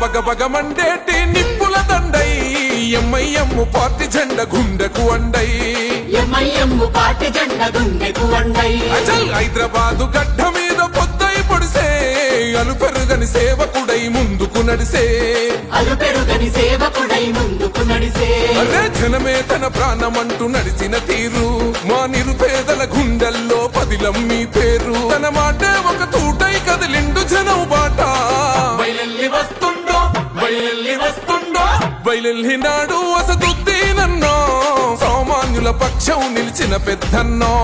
బగ బగ మండేటి నిప్పుల దండై MIM party జెండ గుండెకు అండై ఎంఐఎం పార్టీ జెండ గుండెకు అండై అచల్ హైదరాబాదు గడ్డ మీద పొద్దై పొడిసే అలుపెరుగని సేవకుడై ముందుకు నడిసే అలుపెరుగని సేవకుడై ముందుకు నడిసే అరే జనమే తన ప్రాణమంటూ నడిచిన తీరు మా నిరుపేదల గుండెల్లో పదిలం మీ పేరు తన మాటే ఒక తూటై కదిలిండు జనం బాట బయలెల్లి వస్తుండో బయలెల్లి వస్తుండో బయలెల్లినాడు అసదుద్దీనన్నో సామాన్యుల పక్షం నిలిచిన పెద్దన్నో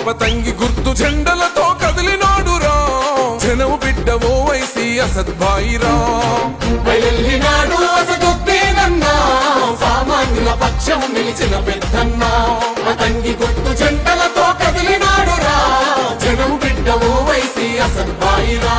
పతంగి గుర్తు జెండలతో కదిలినాడురా జనం బిడ్డ ఓవైసీ అసద్భాయిరా బయలెల్లినాడు అసదుద్దీనన్నా సామాన్యుల పక్షం నిలిచిన పెద్దన్నా పతంగి గుర్తు జెండలతో కదిలినాడురా జనం బిడ్డ ఓవైసీ అసద్భాయిరా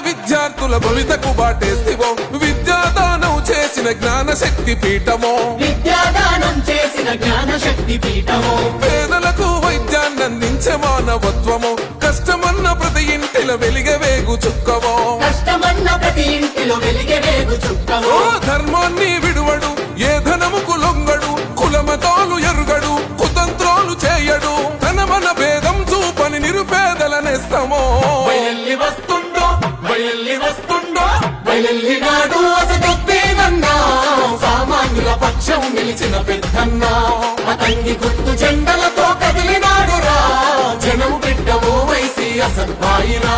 విద్యార్థుల భవితకు బాటేస్తివో విద్యాదానం చేసిన జ్ఞాన శక్తి పీఠమో విద్యాదానం చేసిన జ్ఞాన శక్తి పీఠమో పేదలకు వైద్యాన్ని అందించే మానవత్వమో కష్టమన్న ప్రతి ఇంటిలో వెలిగే వేగు చుక్కవో కష్టమన్న ప్రతి ఇంటిలో వెలిగే వేగు చుక్కవో ధర్మాన్ని విడువడు ఏ ధనముకు లొంగడు కులమతాలు ఎరుగడు కుతంత్రాలు చేయడు తన మన భేదం చూపని నిరుపేదల నేస్తమో బయలెల్లి వస్తుండో బయలెల్లి వస్తుండో బయలెల్లినాడు అసదుద్దీనన్నా సామాన్యుల పక్షం నిలిచిన పెద్దన్నా పతంగి గుర్తు జెండలతో కదిలినాడురా జనం బిడ్డ ఓవైసీ అసద్భాయిరా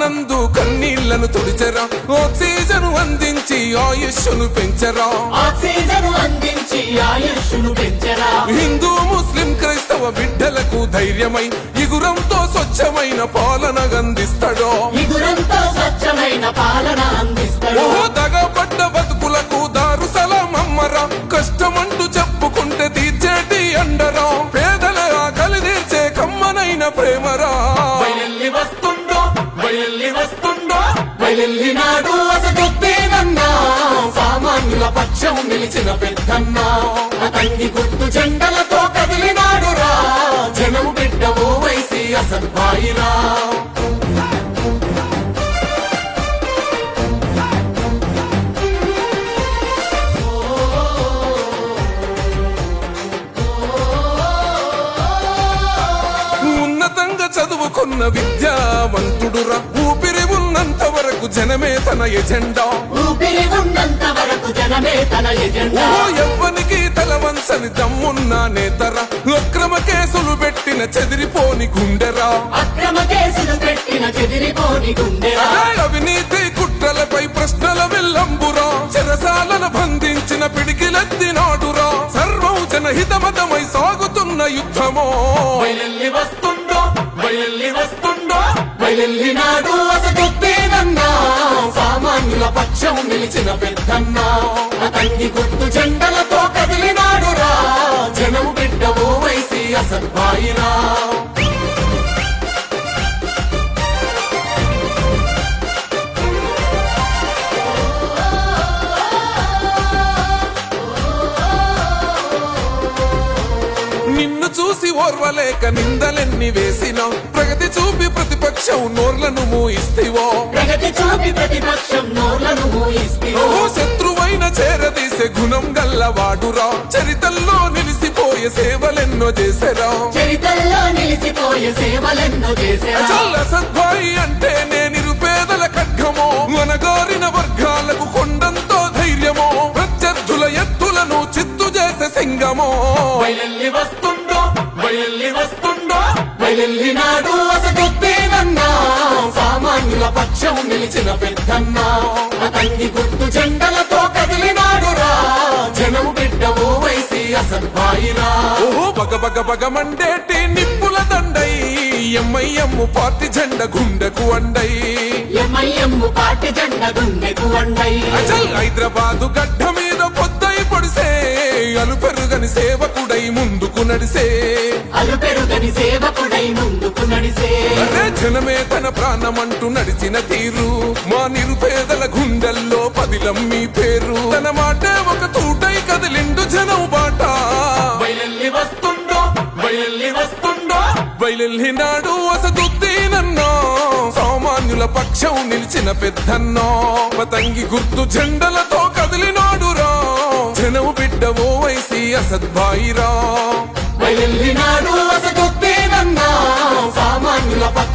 నందు కన్నీళ్లను తుడిచెరా ఆక్సిజన్ అందించి ఆయుష్ను పెంచరా ఆక్సిజన్ అందించి ఆయుష్ను పెంచరా హిందూ ముస్లిం క్రైస్తవ బిడ్డలకు ధైర్యమై ఇగురంతో స్వచ్ఛమైన పాలన అందిస్తాడో ఇగురంతో స్వచ్ఛమైన పాలన అందిస్తాడో దగపడ్డ బతుకులకు దారు సలాం అమ్మరా కష్టమంటూ చెప్పుకుంటే తీర్చేటి అండరా పేదల ఆకలి తీర్చే కమ్మనైన ప్రేమరా బయలెల్లి వస్తుండో బయలెల్లి వస్తుండో బయలెల్లినాడు అసదుద్దీనన్నా సామాన్యుల పక్షం నిలిచిన పెద్దన్నా పతంగి గుర్తు జెండలతో కదిలినాడురా జనం బిడ్డ ఓవైసీ అసద్భాయిరా చదువుకున్న విద్యావంతుడురా ఊపిరి ఉన్నంత వరకు జనమే తన ఎజెండా ఊపిరి ఉన్నంత వరకు జనమే తన ఎజెండా ఎవ్వనికి తల వంచని దమ్మున్న నేతరా అక్రమ కేసులు పెట్టిన చెదిరిపోని గుండెరా అక్రమ కేసులు పెట్టిన చెదిరిపోని గుండెరా అవినీతి కుట్రలపై ప్రశ్నల వెల్లంబురా చెరసాలను బంధించిన పిడికిలెత్తినాడురా సర్వం జనహితమతమై సాగుతున్న యుద్ధమో బయలెల్లి వస్తుండో బయలెల్లి వస్తుండో బయలెల్లినాడు అసదుద్దీనన్నా సామాన్యుల పక్షం నిలిచిన పెద్దన్నా పతంగి గుర్తు జెండలతో కదిలినాడురా జనం బిడ్డ ఓవైసీ అసద్భాయిరా నిన్ను చూసి ఓర్వలేక నిందలెన్ని వేసినా ప్రగతి చూపి ప్రతిపక్షం నోర్లను మూయిస్తివో ప్రగతి చూపి ప్రతిపక్షం నోర్లను మూయిస్తివో శత్రువైన చేరదీసే గుణం గల్లవాడురా చరితల్లో నిలిసిపోయే సేవలెన్నో చేసెరా చరితల్లో నిలిసిపోయే సేవలెన్నో చేసెరా అసద్భాయి అంటే నే నిరుపేదల ఖడ్గమో అనగారిన వర్గాలకు కొండంతో ధైర్యమో ప్రత్యర్థుల ఎత్తులను చిత్తు చేసే సింగమో బయలెల్లి వస్తుండో బయలెల్లి వస్తుండో బయలెల్లినాడు అసదుద్దీనన్నా సామాన్యుల పక్షం నిలిచిన పెద్దన్నా పతంగి గుర్తు జెండలతో కదిలినాడురా జనం బిడ్డ ఓవైసీ అసద్భాయిరా బగ బగ బగ మండేటి నిప్పుల దండై ఎంఐఎం పార్టీ జెండ గుండెకు అండై ఎంఐఎం పార్టీ జెండ గుండెకు అండై హైదరాబాదు గడ్డ మీద పొద్దై పొడిసే ముందుకు నడిసే అలు పెరుగని సేవకుడై ముందుకు నడిసే అరే జనమే తన ప్రాణమంటూ నడిచిన తీరు మా నిరుపేదల గుండెల్లో పదిలం మీ పేరు తన మాటే ఒక తూటై కదిలిండు జనం బాట బయలెల్లి వస్తుండో బయలెల్లి వస్తుండో బయలునాడు వసతుద్దీనన్నో సామాన్యుల పక్షం నిలిచిన పెద్దన్నో పతంగి గుర్తు జెండలతో కదిలినాడురా జనం బిడ్డ ఓ వైసి అసద్భాయిరా బయలెల్లినాడు వసతుద్దీనన్నా సామాన్యుల